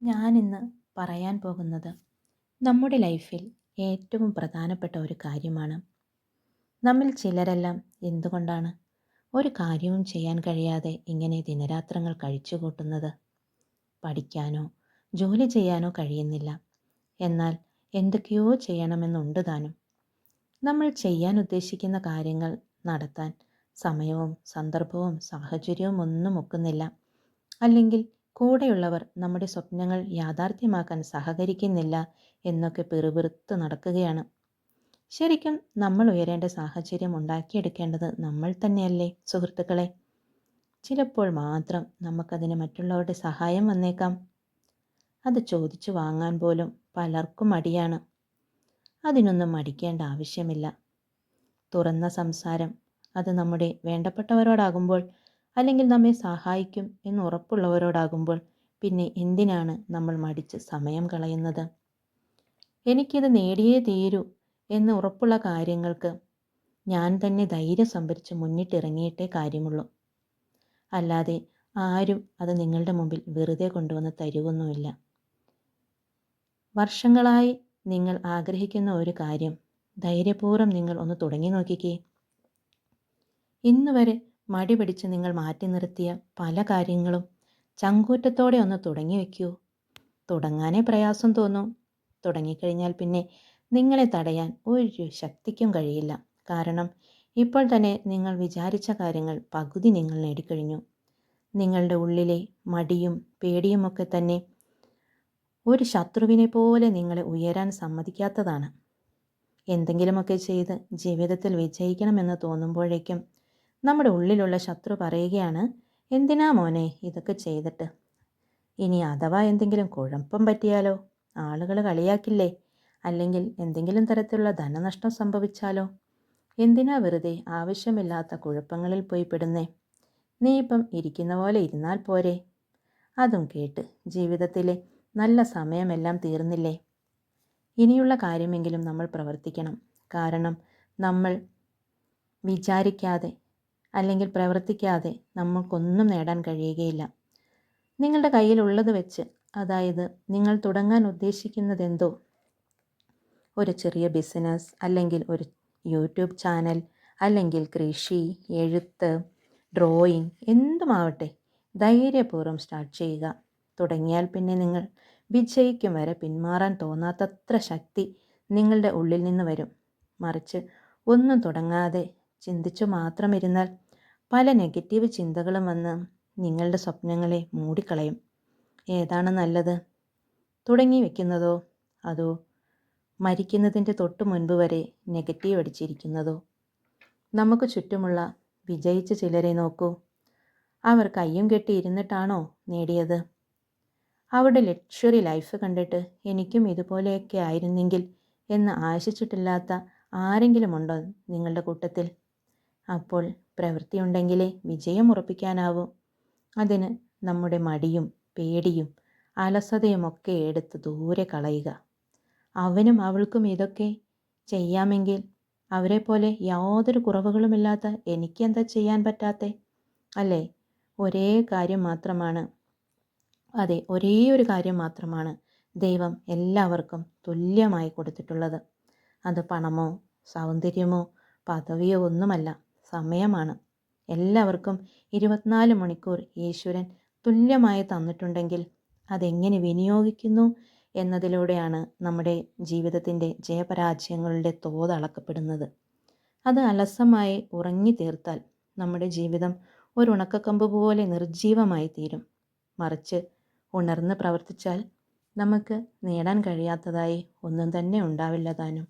ഞാനിന്ന് പറയാൻ പോകുന്നത് നമ്മുടെ ലൈഫിൽ ഏറ്റവും പ്രധാനപ്പെട്ട ഒരു കാര്യമാണ്. നമ്മിൽ ചിലരെല്ലാം എന്തുകൊണ്ടാണ് ഒരു കാര്യവും ചെയ്യാൻ കഴിയാതെ ഇങ്ങനെ ദിനരാത്രങ്ങൾ കഴിച്ചുകൂട്ടുന്നത്? പഠിക്കാനോ ജോലി ചെയ്യാനോ കഴിയുന്നില്ല, എന്നാൽ എന്തൊക്കെയോ ചെയ്യണമെന്നുണ്ട് താനും. നമ്മൾ ചെയ്യാൻ ഉദ്ദേശിക്കുന്ന കാര്യങ്ങൾ നടത്താൻ സമയവും സന്ദർഭവും സാഹചര്യവും ഒന്നും ഒക്കുന്നില്ല. അല്ലെങ്കിൽ കൂടെയുള്ളവർ നമ്മുടെ സ്വപ്നങ്ങൾ യാഥാർത്ഥ്യമാക്കാൻ സഹകരിക്കുന്നില്ല എന്നൊക്കെ പിറുപിറുത്ത് നടക്കുകയാണ്. ശരിക്കും നമ്മൾ ഉയരേണ്ട സാഹചര്യം ഉണ്ടാക്കിയെടുക്കേണ്ടത് നമ്മൾ തന്നെയല്ലേ സുഹൃത്തുക്കളെ? ചിലപ്പോൾ മാത്രം നമുക്കതിന് മറ്റുള്ളവരുടെ സഹായം വന്നേക്കാം. അത് ചോദിച്ചു വാങ്ങാൻ പോലും പലർക്കും മടിയാണ്. അതിനൊന്നും മടിക്കേണ്ട ആവശ്യമില്ല. തുറന്ന സംസാരം അത് നമ്മുടെ വേണ്ടപ്പെട്ടവരോടാകുമ്പോൾ, അല്ലെങ്കിൽ നമ്മെ സഹായിക്കും എന്ന് ഉറപ്പുള്ളവരോടാകുമ്പോൾ, പിന്നെ എന്തിനാണ് നമ്മൾ മടിച്ച് സമയം കളയുന്നത്? എനിക്കിത് നേടിയേ തീരൂ എന്ന് ഉറപ്പുള്ള കാര്യങ്ങൾക്ക് ഞാൻ തന്നെ ധൈര്യം സംഭരിച്ച് മുന്നിട്ടിറങ്ങിയിട്ടേ കാര്യമുള്ളൂ. അല്ലാതെ ആരും അത് നിങ്ങളുടെ മുമ്പിൽ വെറുതെ കൊണ്ടുവന്ന് തരുവൊന്നുമില്ല. വർഷങ്ങളായി നിങ്ങൾ ആഗ്രഹിക്കുന്ന ഒരു കാര്യം ധൈര്യപൂർവ്വം നിങ്ങൾ ഒന്ന് തുടങ്ങി നോക്കിക്കേ. ഇന്ന് വരെ മടി പിടിച്ച് നിങ്ങൾ മാറ്റി നിർത്തിയ പല കാര്യങ്ങളും ചങ്കൂറ്റത്തോടെ ഒന്ന് തുടങ്ങി വയ്ക്കൂ. തുടങ്ങാനേ പ്രയാസം തോന്നും. തുടങ്ങിക്കഴിഞ്ഞാൽ പിന്നെ നിങ്ങളെ തടയാൻ ഒരു ശക്തിക്കും കഴിയില്ല. കാരണം ഇപ്പോൾ തന്നെ നിങ്ങൾ വിചാരിച്ച കാര്യങ്ങൾ പകുതി നിങ്ങൾ നേടിക്കഴിഞ്ഞു. നിങ്ങളുടെ ഉള്ളിലെ മടിയും പേടിയുമൊക്കെ തന്നെ ഒരു ശത്രുവിനെ പോലെ നിങ്ങളെ ഉയരാൻ സമ്മതിക്കാത്തതാണ്. എന്തെങ്കിലുമൊക്കെ ചെയ്ത് ജീവിതത്തിൽ വിജയിക്കണമെന്ന് തോന്നുമ്പോഴേക്കും നമ്മുടെ ഉള്ളിലുള്ള ശത്രു പറയുകയാണ്, എന്തിനാ മോനെ ഇതൊക്കെ ചെയ്തിട്ട്? ഇനി അഥവാ എന്തെങ്കിലും കുഴപ്പം പറ്റിയാലോ? ആളുകൾ കളിയാക്കില്ലേ? അല്ലെങ്കിൽ എന്തെങ്കിലും തരത്തിലുള്ള ധനനഷ്ടം സംഭവിച്ചാലോ? എന്തിനാ വെറുതെ ആവശ്യമില്ലാത്ത കുഴപ്പങ്ങളിൽ പോയി പെടുന്നേ? നീ ഇപ്പം ഇരിക്കുന്ന പോലെ ഇരുന്നാൽ പോരെ? അതും കേട്ട് ജീവിതത്തിലെ നല്ല സമയമെല്ലാം തീർന്നില്ലേ? ഇനിയുള്ള കാര്യമെങ്കിലും നമ്മൾ പ്രവർത്തിക്കണം. കാരണം നമ്മൾ വിചാരിക്കാതെ അല്ലെങ്കിൽ പ്രവർത്തിക്കാതെ നമ്മൾക്കൊന്നും നേടാൻ കഴിയുകയില്ല. നിങ്ങളുടെ കയ്യിലുള്ളത് വെച്ച്, അതായത് നിങ്ങൾ തുടങ്ങാൻ ഉദ്ദേശിക്കുന്നതെന്തോ, ഒരു ചെറിയ ബിസിനസ്, അല്ലെങ്കിൽ ഒരു യൂട്യൂബ് ചാനൽ, അല്ലെങ്കിൽ കൃഷി, എഴുത്ത്, ഡ്രോയിങ്, എന്തുമാവട്ടെ, ധൈര്യപൂർവ്വം സ്റ്റാർട്ട് ചെയ്യുക. തുടങ്ങിയാൽ പിന്നെ നിങ്ങൾ വിജയിക്കും വരെ പിന്മാറാൻ തോന്നാത്തത്ര ശക്തി നിങ്ങളുടെ ഉള്ളിൽ നിന്ന് വരും. മറിച്ച് ഒന്നും തുടങ്ങാതെ ചിന്തിച്ചു മാത്രം ഇരുന്നാൽ പല നെഗറ്റീവ് ചിന്തകളും വന്ന് നിങ്ങളുടെ സ്വപ്നങ്ങളെ മൂടിക്കളയും. ഏതാണ് നല്ലത്? തുടങ്ങി വെക്കുന്നതോ അതോ മരിക്കുന്നതിൻ്റെ തൊട്ട് മുൻപ് വരെ നെഗറ്റീവ് അടിച്ചിരിക്കുന്നതോ? നമുക്ക് ചുറ്റുമുള്ള വിജയിച്ച ചിലരെ നോക്കൂ. അവർ കയ്യും കെട്ടി ഇരുന്നിട്ടാണോ നേടിയത്? അവരുടെ ലക്ഷറി ലൈഫ് കണ്ടിട്ട് എനിക്കും ഇതുപോലെയൊക്കെ ആയിരുന്നെങ്കിൽ എന്ന് ആശിച്ചിട്ടില്ലാത്ത ആരെങ്കിലും ഉണ്ടോ നിങ്ങളുടെ കൂട്ടത്തിൽ? അപ്പോൾ പ്രവൃത്തിയുണ്ടെങ്കിലേ വിജയം ഉറപ്പിക്കാനാവൂ. അതിന് നമ്മുടെ മടിയും പേടിയും അലസതയുമൊക്കെ എടുത്ത് ദൂരെ കളയുക. അവനും അവൾക്കും ഇതൊക്കെ ചെയ്യാമെങ്കിൽ അവരെപ്പോലെ യാതൊരു കുറവുകളുമില്ലാത്ത എനിക്കെന്താ ചെയ്യാൻ പറ്റാത്തെ? അല്ലേ? ഒരേ കാര്യം മാത്രമാണ് അതെ ഒരേ ഒരു കാര്യം മാത്രമാണ് ദൈവം എല്ലാവർക്കും തുല്യമായി കൊടുത്തിട്ടുള്ളത്. അത് പണമോ സൗന്ദര്യമോ പദവിയോ ഒന്നുമല്ല, സമയമാണ്. എല്ലാവർക്കും 24 മണിക്കൂർ ഈശ്വരൻ തുല്യമായി തന്നിട്ടുണ്ടെങ്കിൽ അതെങ്ങനെ വിനിയോഗിക്കുന്നു എന്നതിലൂടെയാണ് നമ്മുടെ ജീവിതത്തിൻ്റെ ജയപരാജയങ്ങളുടെ തോത് അളക്കപ്പെടുന്നത്. അത് അലസമായി ഉറങ്ങി തീർത്താൽ നമ്മുടെ ജീവിതം ഒരു ഉണക്കക്കമ്പ് പോലെ നിർജീവമായി തീരും. മറിച്ച് ഉണർന്ന് പ്രവർത്തിച്ചാൽ നമുക്ക് നേടാൻ കഴിയാത്തതായി ഒന്നും തന്നെ ഉണ്ടാവില്ല താനും.